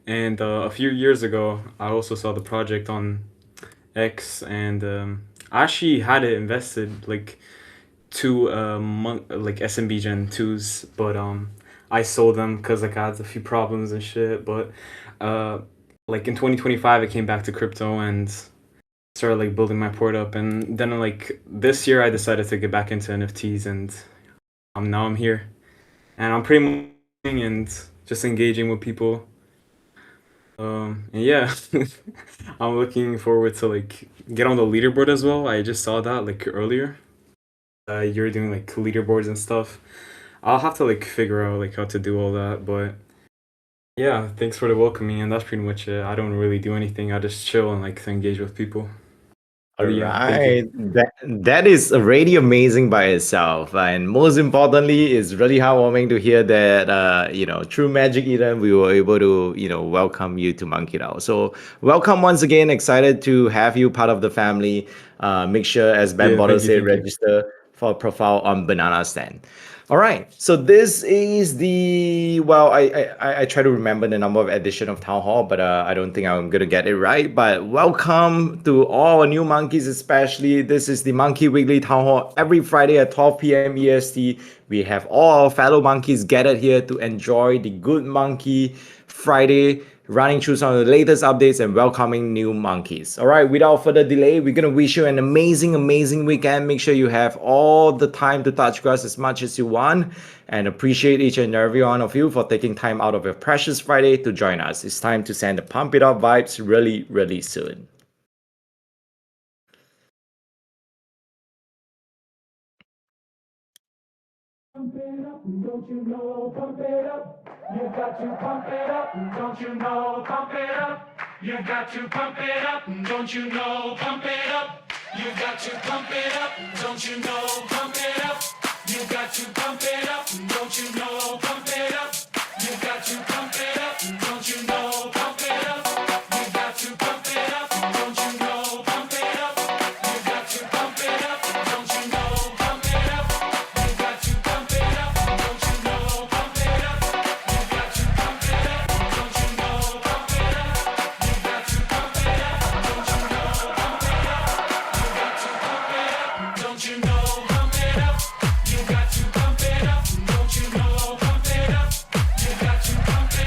and a few years ago I also saw the project on X, and I actually had it invested like two like SMB Gen 2s, but I sold them because like I had a few problems and shit. But uh like in 2025 I came back to crypto and started like building my port up, and then like this year I decided to get back into NFTs, and now I'm here and I'm pretty much and just engaging with people. And yeah, I'm looking forward to like get on the leaderboard as well. I just saw that like earlier. You're doing like leaderboards and stuff. I'll have to like figure out like how to do all that, but yeah, thanks for the welcoming, and that's pretty much it. I don't really do anything. I just chill and like to engage with people. All Yeah, thank you. right, that is already amazing by itself, and most importantly, it's really heartwarming to hear that through Magic Eden, we were able to welcome you to MonkeDAO. So welcome once again. Excited to have you part of the family. Make sure, as Ben Yeah, Potter thank you, said, thank you. register for a profile on Banana Stand. All right, so this is the well. I try to remember the number of edition of Town Hall, but I don't think I'm gonna get it right. But welcome to all new monkeys, especially this is the Monkey Weekly Town Hall every Friday at 12 p.m. EST. We have all our fellow monkeys gathered here to enjoy the Good Monkey Friday, running through some of the latest updates and welcoming new monkeys. All right, without further delay, we're gonna wish you an amazing, amazing weekend. Make sure you have all the time to touch grass as much as you want, and appreciate each and every one of you for taking time out of your precious Friday to join us. It's time to send the pump it up vibes really, really soon. Pump it up, don't you know? Pump it up. You got to pump it up, don't you know? Pump it up. You got to pump it up, don't you know? Pump it up. You got to pump it up, don't you know? Pump it up. You got to pump it up, don't you know? Pump it up. You got to pump it up.